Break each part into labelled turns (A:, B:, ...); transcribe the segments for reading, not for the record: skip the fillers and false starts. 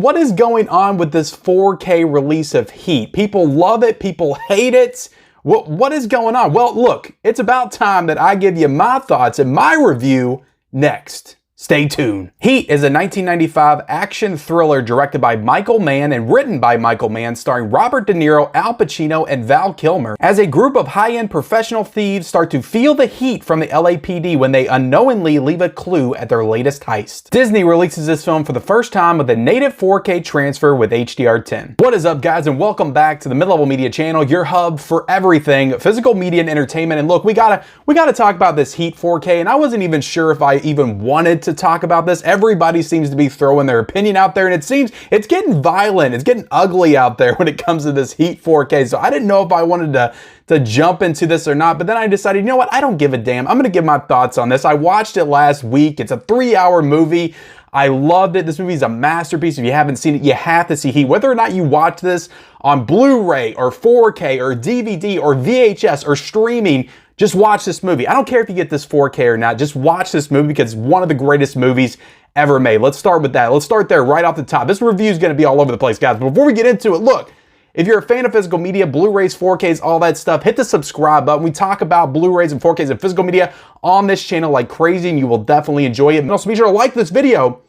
A: what is going on with this 4K release of Heat? People love it, people hate it. What is going on? Well, look, it's about time that I give you my thoughts and my review next. Stay tuned. Heat is a 1995 action thriller directed by Michael Mann and written by Michael Mann, starring Robert De Niro, Al Pacino, and Val Kilmer, as a group of high-end professional thieves start to feel the heat from the LAPD when they unknowingly leave a clue at their latest heist. Disney releases this film for the first time with a native 4K transfer with HDR10. What is up, guys, and welcome back to the Mid-Level Media channel, your hub for everything physical media and entertainment. And look, we gotta talk about this Heat 4K, and I wasn't even sure if I even wanted to talk about this. Everybody seems to be throwing their opinion out there, and it seems it's getting violent, it's getting ugly out there when it comes to this Heat 4K. So I didn't know if I wanted to jump into this or not, but then I decided, you know what, I don't give a damn. I'm gonna give my thoughts on this. I watched it last week. It's a 3-hour movie. I loved it. This movie is a masterpiece. If you haven't seen it, you have to see Heat. Whether or not you watch this on Blu-ray or 4K or DVD or VHS or streaming, just watch this movie. I don't care if you get this 4K or not. Just watch this movie because it's one of the greatest movies ever made. Let's start with that. Let's start there right off the top. This review is going to be all over the place, guys. But before we get into it, look, if you're a fan of physical media, Blu-rays, 4Ks, all that stuff, hit the subscribe button. We talk about Blu-rays and 4Ks and physical media on this channel like crazy, and you will definitely enjoy it. And also be sure to like this video.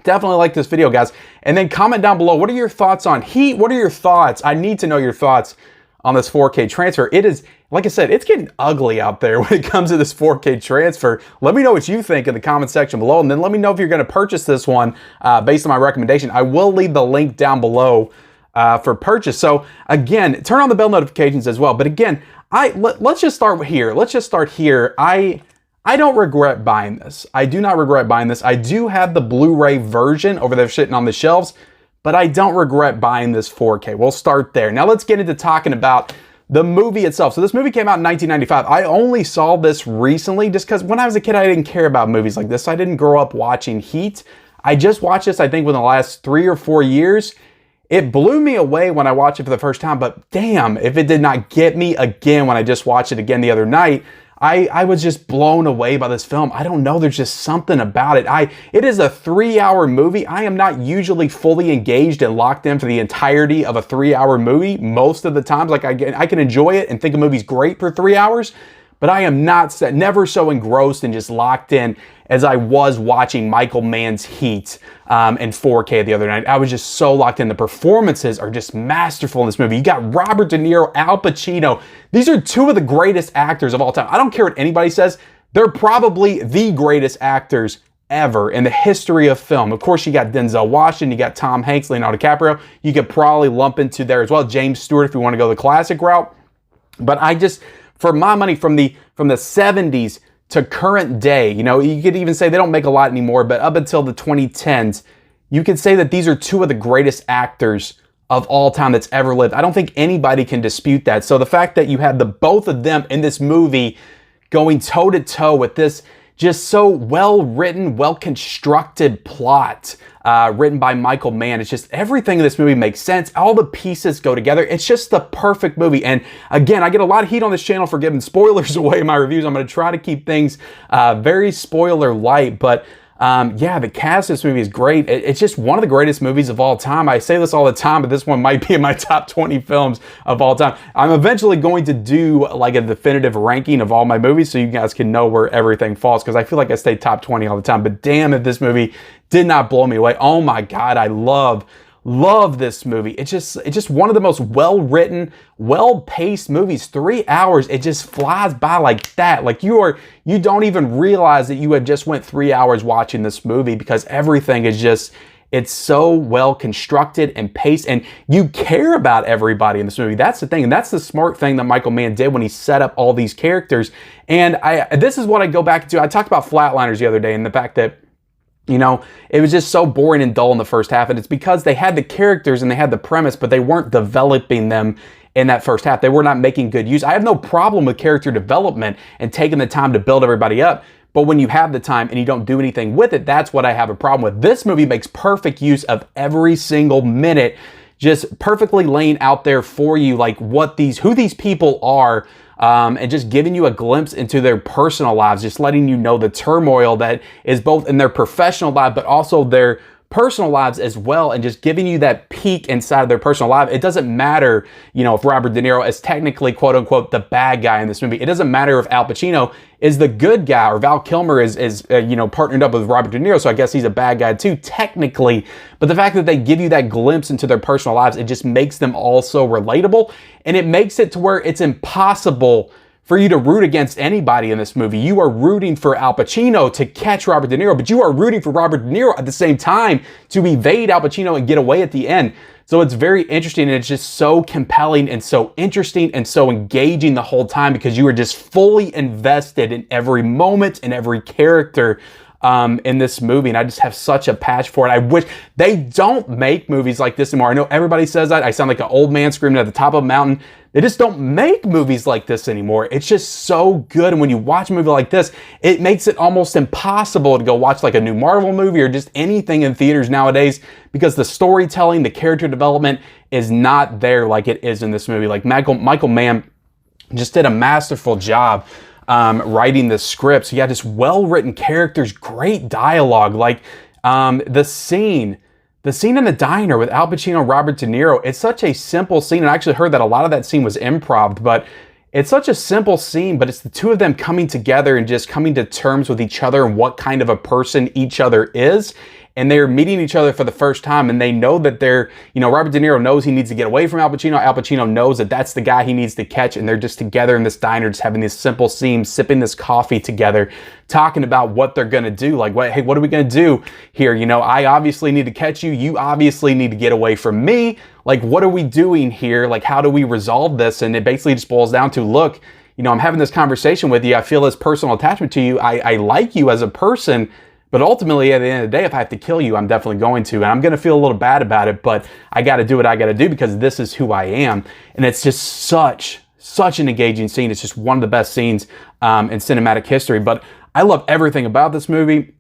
A: Definitely like this video, guys. And then comment down below, what are your thoughts on Heat? What are your thoughts? I need to know your thoughts on this 4K transfer. It is, like I said, it's getting ugly out there when it comes to this 4K transfer. Let me know what you think in the comment section below, and then let me know if you're going to purchase this one based on my recommendation. I will leave the link down below for purchase. So again, turn on the bell notifications as well. But again, let's just start here. Let's just start here. I don't regret buying this. I do not regret buying this. I do have the Blu-ray version over there sitting on the shelves, but I don't regret buying this 4K. We'll start there. Now let's get into talking about the movie itself. So this movie came out in 1995. I only saw this recently just because when I was a kid, I didn't care about movies like this. I didn't grow up watching Heat. I just watched this, I think, within the last 3 or 4 years. It blew me away when I watched it for the first time, but damn, if it did not get me again when I just watched it again the other night. I was just blown away by this film. I don't know, there's just something about it. It is a 3-hour movie. I am not usually fully engaged and locked in for the entirety of a 3-hour movie most of the times. Like I can enjoy it and think a movie's great for 3 hours, but I am never so engrossed and just locked in as I was watching Michael Mann's Heat in 4K the other night. I was just so locked in. The performances are just masterful in this movie. You got Robert De Niro, Al Pacino. These are two of the greatest actors of all time. I don't care what anybody says. They're probably the greatest actors ever in the history of film. Of course, you got Denzel Washington, you got Tom Hanks, Leonardo DiCaprio. You could probably lump into there as well. James Stewart if you want to go the classic route. But I just, for my money, from the 70s to current day, you know, you could even say they don't make a lot anymore, but up until the 2010s, you could say that these are two of the greatest actors of all time that's ever lived. I don't think anybody can dispute that. So the fact that you had both of them in this movie going toe to toe with this just so well-written, well-constructed plot written by Michael Mann. It's just everything in this movie makes sense. All the pieces go together. It's just the perfect movie. And again, I get a lot of heat on this channel for giving spoilers away in my reviews. I'm going to try to keep things very spoiler light, but yeah, the cast of this movie is great. It's just one of the greatest movies of all time. I say this all the time, but this one might be in my top 20 films of all time. I'm eventually going to do like a definitive ranking of all my movies so you guys can know where everything falls, because I feel like I stay top 20 all the time. But damn, if this movie did not blow me away. Oh my God, I love this movie. It's just one of the most well-written, well-paced movies. 3 hours, it just flies by like that. Like you don't even realize that you have just went 3 hours watching this movie, because everything is just, it's so well constructed and paced, and you care about everybody in this movie. That's the thing, and that's the smart thing that Michael Mann did when he set up all these characters. And this is what I go back to. I talked about Flatliners the other day, and the fact that, you know, it was just so boring and dull in the first half, and it's because they had the characters and they had the premise, but they weren't developing them in that first half. They were not making good use. I have no problem with character development and taking the time to build everybody up, but when you have the time and you don't do anything with it, that's what I have a problem with. This movie makes perfect use of every single minute, just perfectly laying out there for you like who these people are, and just giving you a glimpse into their personal lives, just letting you know the turmoil that is both in their professional life, but also their personal lives as well, and just giving you that peek inside of their personal life. It doesn't matter, you know, if Robert De Niro is technically quote unquote the bad guy in this movie. It doesn't matter if Al Pacino is the good guy, or Val Kilmer is you know, partnered up with Robert De Niro, so I guess he's a bad guy too, technically. But the fact that they give you that glimpse into their personal lives, it just makes them all so relatable, and it makes it to where it's impossible for you to root against anybody in this movie. You are rooting for Al Pacino to catch Robert De Niro, but you are rooting for Robert De Niro at the same time to evade Al Pacino and get away at the end. So it's very interesting, and it's just so compelling and so interesting and so engaging the whole time, because you are just fully invested in every moment and every character in this movie, and I just have such a passion for it. I wish they don't make movies like this anymore. I know everybody says that. I sound like an old man screaming at the top of a mountain. They just don't make movies like this anymore. It's just so good, and when you watch a movie like this, it makes it almost impossible to go watch like a new Marvel movie or just anything in theaters nowadays, because the storytelling, the character development is not there like it is in this movie. Like Michael Mann just did a masterful job writing the script. So yeah, just well-written characters, great dialogue. Like the scene in the diner with Al Pacino and Robert De Niro, it's such a simple scene. And I actually heard that a lot of that scene was improv, but it's such a simple scene, but it's the two of them coming together and just coming to terms with each other and what kind of a person each other is. And they're meeting each other for the first time, and they know that they're, you know, Robert De Niro knows he needs to get away from Al Pacino. Al Pacino knows that that's the guy he needs to catch, and they're just together in this diner, just having this simple scene, sipping this coffee together, talking about what they're gonna do. Like, hey, what are we gonna do here? You know, I obviously need to catch you. You obviously need to get away from me. Like, what are we doing here? Like, how do we resolve this? And it basically just boils down to, look, you know, I'm having this conversation with you. I feel this personal attachment to you. I like you as a person. But ultimately, at the end of the day, if I have to kill you, I'm definitely going to. And I'm going to feel a little bad about it, but I got to do what I got to do because this is who I am. And it's just such an engaging scene. It's just one of the best scenes in cinematic history. But I love everything about this movie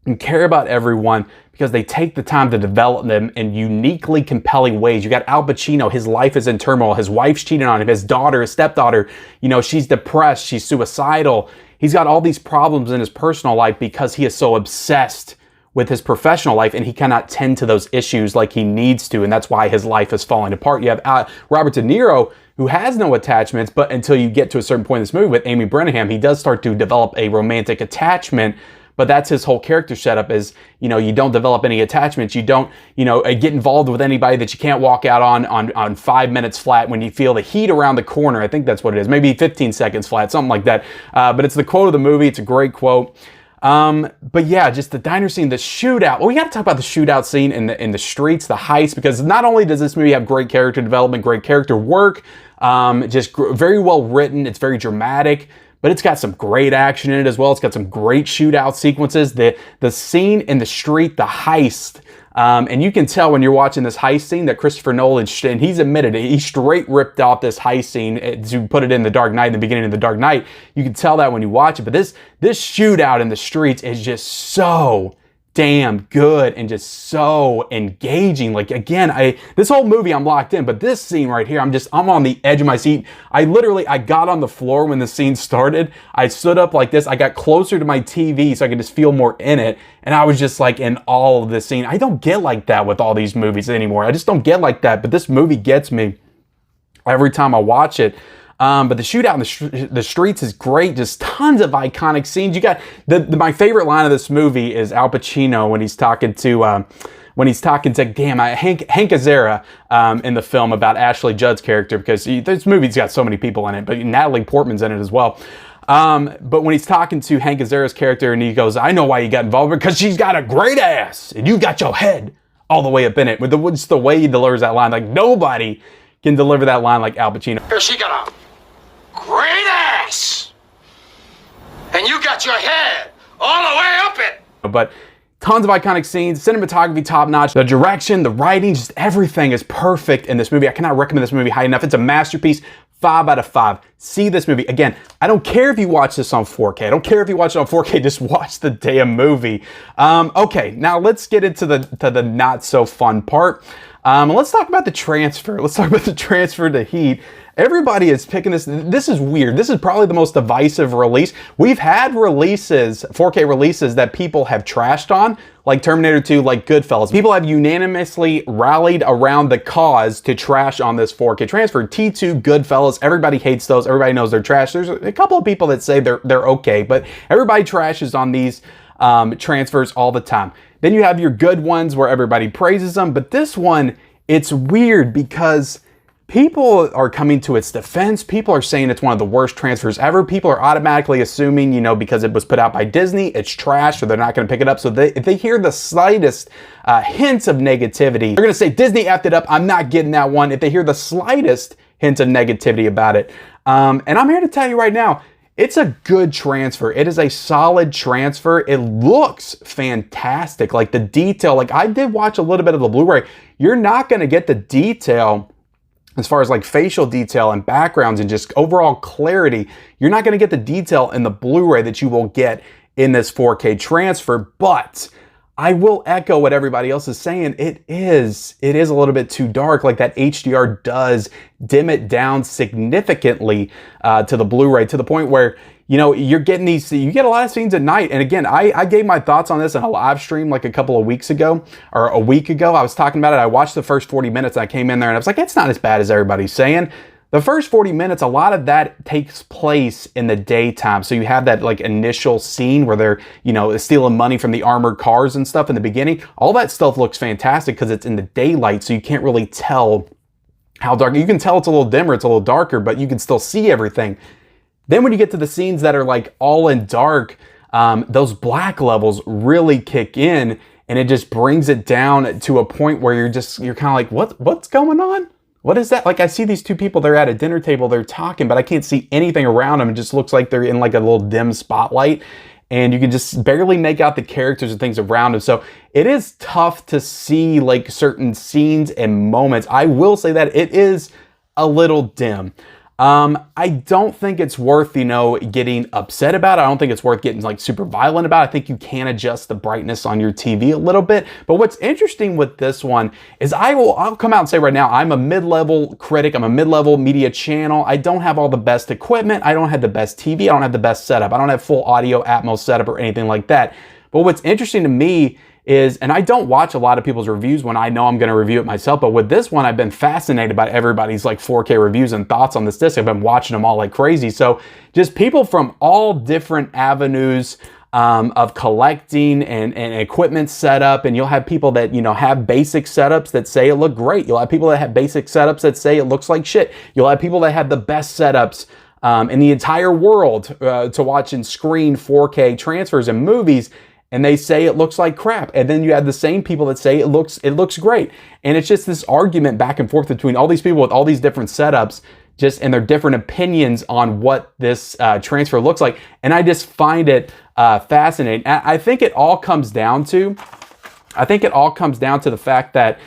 A: and care about everyone because they take the time to develop them in uniquely compelling ways. You got Al Pacino, his life is in turmoil. His wife's cheating on him. His daughter, his stepdaughter, you know, she's depressed. She's suicidal. He's got all these problems in his personal life because he is so obsessed with his professional life, and he cannot tend to those issues like he needs to, and that's why his life is falling apart. You have Robert De Niro, who has no attachments, but until you get to a certain point in this movie with Amy Brenningham, he does start to develop a romantic attachment. But that's his whole character setup is, you know, you don't develop any attachments. You don't, you know, get involved with anybody that you can't walk out on 5 minutes flat when you feel the heat around the corner. I think that's what it is. Maybe 15 seconds flat, something like that. But it's the quote of the movie. It's a great quote. But yeah, just the diner scene, the shootout. Well, we got to talk about the shootout scene in the streets, the heist, because not only does this movie have great character development, great character work, just very well written. It's very dramatic. But it's got some great action in it as well. It's got some great shootout sequences. The scene in the street, the heist, and you can tell when you're watching this heist scene that Christopher Nolan, and he's admitted it, he straight ripped off this heist scene to put it in The Dark Knight, in the beginning of The Dark Knight. You can tell that when you watch it. But this shootout in the streets is just so damn good and just so engaging. Like, again, this whole movie I'm locked in, but this scene right here, I'm on the edge of my seat. I got on the floor when the scene started. I stood up like this. I got closer to my TV so I could just feel more in it. And I was just like in all of this scene. I don't get like that with all these movies anymore. I just don't get like that. But this movie gets me every time I watch it. But the shootout in the streets is great. Just tons of iconic scenes. You got my favorite line of this movie is Al Pacino when he's talking to Hank Azaria in the film about Ashley Judd's character, because this movie's got so many people in it, but Natalie Portman's in it as well. But when he's talking to Hank Azaria's character, and he goes, "I know why you got involved, because she's got a great ass, and you got your head all the way up in it." With just the way he delivers that line, like nobody can deliver that line like Al Pacino.
B: She got a great ass, and you got your head all the way up it.
A: But tons of iconic scenes, cinematography top notch, the direction, the writing, just everything is perfect in this movie. I cannot recommend this movie high enough. It's a masterpiece. 5 out of 5. See this movie. Again, I don't care if you watch this on 4K. I don't care if you watch it on 4K. Just watch the damn movie. Okay, now let's get into the not so fun part. Let's talk about the transfer. Let's talk about the transfer to Heat. Everybody is picking this. This is weird. This is probably the most divisive release. We've had releases, 4K releases that people have trashed on, like Terminator 2, like Goodfellas. People have unanimously rallied around the cause to trash on this 4K transfer. T2, Goodfellas, everybody hates those. Everybody knows they're trash. There's a couple of people that say they're okay, but everybody trashes on these transfers all the time. Then you have your good ones where everybody praises them, but this one, it's weird because people are coming to its defense. People are saying it's one of the worst transfers ever. People are automatically assuming, you know, because it was put out by Disney, it's trash, or they're not going to pick it up. So if they hear the slightest hints of negativity, they're going to say, Disney effed it up, I'm not getting that one. If they hear the slightest hint of negativity about it. And I'm here to tell you right now, it's a good transfer. It is a solid transfer. It looks fantastic. Like the detail, like I did watch a little bit of the Blu-ray. You're not going to get the detail as far as like facial detail and backgrounds and just overall clarity. You're not going to get the detail in the Blu-ray that you will get in this 4K transfer, but I will echo what everybody else is saying. It is a little bit too dark. Like that HDR does dim it down significantly to the Blu-ray, to the point where, you know, you get a lot of scenes at night. And again, I gave my thoughts on this in a live stream like a couple of weeks ago, or a week ago. I was talking about it. I watched the first 40 minutes. And I came in there and I was like, it's not as bad as everybody's saying. The first 40 minutes, a lot of that takes place in the daytime. So you have that like initial scene where they're, you know, stealing money from the armored cars and stuff in the beginning. All that stuff looks fantastic because it's in the daylight, so you can't really tell how dark. You can tell it's a little dimmer, it's a little darker, but you can still see everything. Then when you get to the scenes that are like all in dark, those black levels really kick in, and it just brings it down to a point where you're kind of like, what's going on? What is that? Like I see these two people, they're at a dinner table, they're talking, but I can't see anything around them. It just looks like they're in like a little dim spotlight, and you can just barely make out the characters and things around them. So it is tough to see like certain scenes and moments. I will say that it is a little dim. I don't think it's worth, you know, getting upset about. I don't think it's worth getting like super violent about. I think you can adjust the brightness on your TV a little bit. But what's interesting with this one is I'll come out and say right now, I'm a mid-level critic. I'm a mid-level media channel. I don't have all the best equipment. I don't have the best TV. I don't have the best setup. I don't have full audio Atmos setup or anything like that. But what's interesting to me is, and I don't watch a lot of people's reviews when I know I'm going to review it myself, but with this one, I've been fascinated by everybody's like 4K reviews and thoughts on this disc. I've been watching them all like crazy. So just people from all different avenues of collecting and equipment setup, and you'll have people that, you know, have basic setups that say it look great. You'll have people that have basic setups that say it looks like shit. You'll have people that have the best setups in the entire world to watch and screen 4K transfers and movies, and they say it looks like crap. And then you have the same people that say it looks great. And it's just this argument back and forth between all these people with all these different setups, just and their different opinions on what this transfer looks like. And I just find it fascinating. I think it all comes down to the fact that,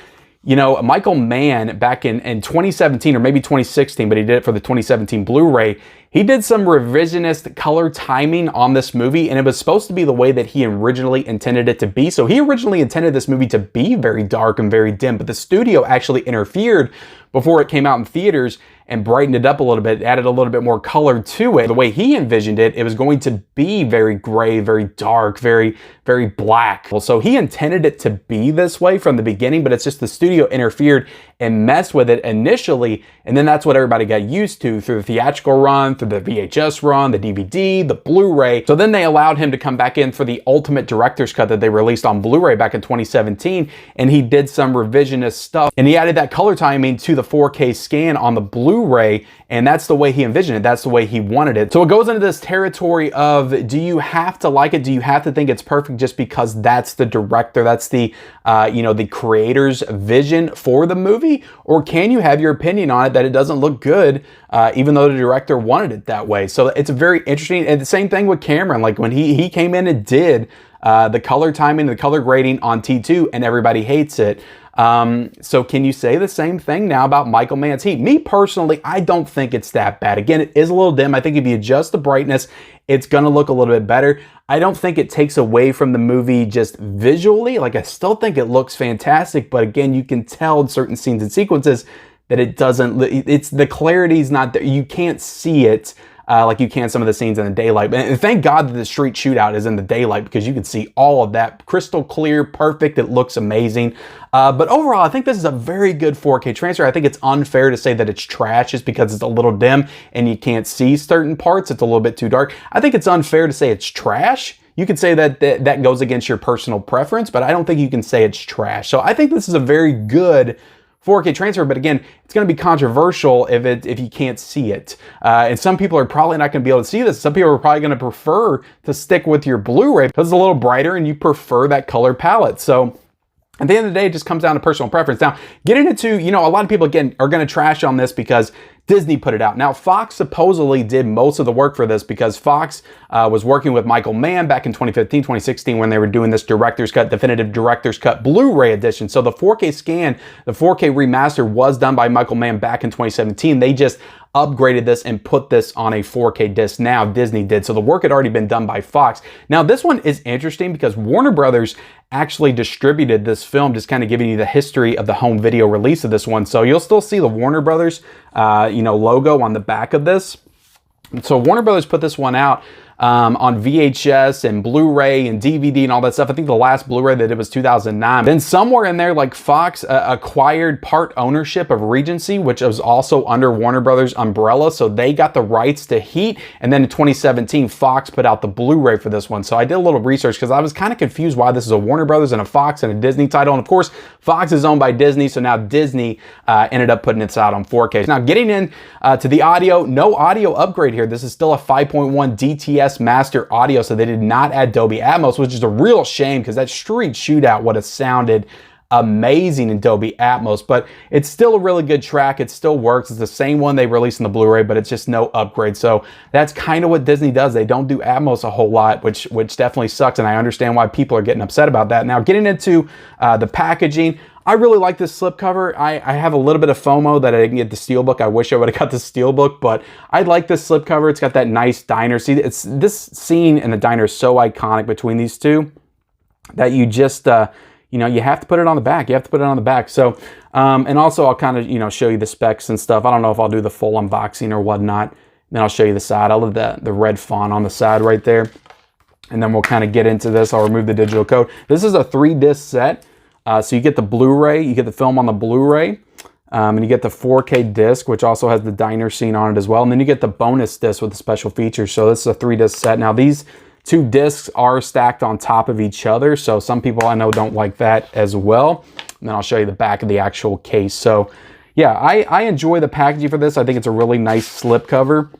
A: you know, Michael Mann back in 2017 or maybe 2016, but he did it for the 2017 Blu-ray. He did some revisionist color timing on this movie, and it was supposed to be the way that he originally intended it to be. So he originally intended this movie to be very dark and very dim, but the studio actually interfered before it came out in theaters and brightened it up a little bit, added a little bit more color to it. The way he envisioned it, it was going to be very gray, very dark, very, very black. Well, so he intended it to be this way from the beginning, but it's just the studio interfered and messed with it initially, and then that's what everybody got used to through the theatrical run, through the VHS run, the DVD, the Blu-ray. So then they allowed him to come back in for the ultimate director's cut that they released on Blu-ray back in 2017, and he did some revisionist stuff, and he added that color timing to the 4K scan on the Blu-ray, and that's the way he envisioned it. That's the way he wanted it. So it goes into this territory of, do you have to like it? Do you have to think it's perfect just because that's the director, that's the the creator's vision for the movie? Or can you have your opinion on it that it doesn't look good, even though the director wanted it that way? So it's very interesting. And the same thing with Cameron. Like when he came in and did the color timing, the color grading on T2, and everybody hates it. So can you say the same thing now about Michael Mann's Heat? Me personally, I don't think it's that bad. Again, it is a little dim. I think if you adjust the brightness, it's going to look a little bit better. I don't think it takes away from the movie just visually. Like I still think it looks fantastic, but again, you can tell in certain scenes and sequences that it doesn't, it's the clarity's not there. You can't see it like you can some of the scenes in the daylight. And thank God that the street shootout is in the daylight, because you can see all of that crystal clear, perfect. It looks amazing. But overall, I think this is a very good 4K transfer. I think it's unfair to say that it's trash just because it's a little dim and you can't see certain parts. It's a little bit too dark. I think it's unfair to say it's trash. You could say that that goes against your personal preference, but I don't think you can say it's trash. So I think this is a very good 4K transfer, but again, it's going to be controversial if you can't see it. And some people are probably not going to be able to see this. Some people are probably going to prefer to stick with your Blu-ray because it's a little brighter and you prefer that color palette. So at the end of the day, it just comes down to personal preference. Now, getting into, a lot of people, again, are going to trash on this because Disney put it out. Now, Fox supposedly did most of the work for this because Fox was working with Michael Mann back in 2015, 2016 when they were doing this director's cut, definitive director's cut Blu-ray edition. So the 4K scan, the 4K remaster was done by Michael Mann back in 2017. They just upgraded this and put this on a 4K disc now. Disney did. So the work had already been done by Fox. Now, this one is interesting because Warner Brothers actually distributed this film, just kind of giving you the history of the home video release of this one. So you'll still see the Warner Brothers, logo on the back of this. So Warner Brothers put this one out on VHS and Blu-ray and DVD and all that stuff. I think the last Blu-ray they did was 2009. Then somewhere in there, like Fox acquired part ownership of Regency, which was also under Warner Brothers umbrella. So they got the rights to Heat. And then in 2017, Fox put out the Blu-ray for this one. So I did a little research because I was kind of confused why this is a Warner Brothers and a Fox and a Disney title. And of course, Fox is owned by Disney. So now Disney ended up putting this out on 4K. Now getting in to the audio, no audio upgrade here. This is still a 5.1 DTS master audio, so they did not add Dolby Atmos, which is a real shame because that street shootout would have sounded amazing in Dolby Atmos, but it's still a really good track. It still works. It's the same one they released in the Blu-ray, but it's just no upgrade. So that's kind of what Disney does. They don't do Atmos a whole lot, which definitely sucks, and I understand why people are getting upset about that. Now, getting into the packaging, I really like this slipcover. I have a little bit of FOMO that I didn't get the Steelbook. I wish I would have got the Steelbook, but I like this slipcover. It's got that nice diner. See, this scene in the diner is so iconic between these two that you just, you have to put it on the back. You have to put it on the back. So, and also I'll kind of, show you the specs and stuff. I don't know if I'll do the full unboxing or whatnot. Then I'll show you the side. I love the red font on the side right there. And then we'll kind of get into this. I'll remove the digital code. This is a 3-disc set. So you get the Blu-ray, you get the film on the Blu-ray, and you get the 4K disc, which also has the diner scene on it as well. And then you get the bonus disc with the special features. So this is a 3-disc set. Now these 2 discs are stacked on top of each other. So some people I know don't like that as well. And then I'll show you the back of the actual case. So yeah, I enjoy the packaging for this. I think it's a really nice slipcover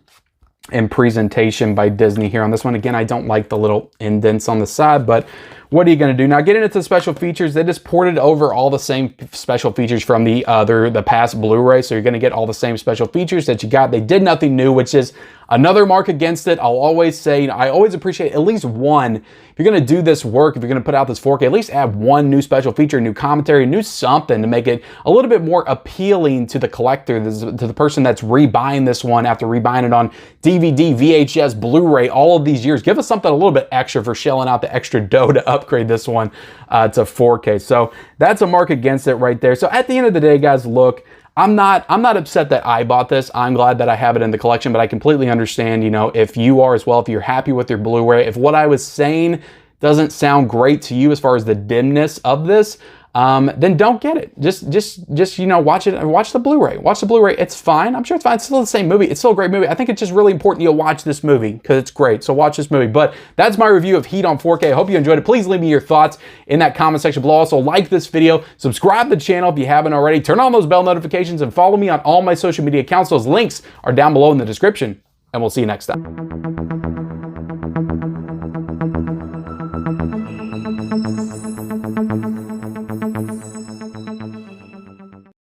A: and presentation by Disney here on this one. Again, I don't like the little indents on the side, but what are you going to do? Now, getting into the special features, they just ported over all the same special features from the past Blu-ray, so you're going to get all the same special features that you got. They did nothing new, which is another mark against it. I'll always say, I always appreciate at least one. If you're going to do this work, if you're going to put out this 4K, at least add one new special feature, new commentary, new something to make it a little bit more appealing to the collector, to the person that's rebuying this one after rebuying it on DVD, VHS, Blu-ray, all of these years. Give us something a little bit extra for shelling out the extra dough to upgrade this one to 4K. So that's a mark against it right there. So at the end of the day, guys, look, I'm not upset that I bought this. I'm glad that I have it in the collection, but I completely understand, if you are as well, if you're happy with your Blu-ray, if what I was saying doesn't sound great to you as far as the dimness of this, then don't get it. Just watch it. Watch the Blu-ray. Watch the Blu-ray. It's fine. I'm sure it's fine. It's still the same movie. It's still a great movie. I think it's just really important you watch this movie because it's great. So watch this movie. But that's my review of Heat on 4K. I hope you enjoyed it. Please leave me your thoughts in that comment section below. Also, like this video. Subscribe to the channel if you haven't already. Turn on those bell notifications and follow me on all my social media accounts. Those links are down below in the description. And we'll see you next time.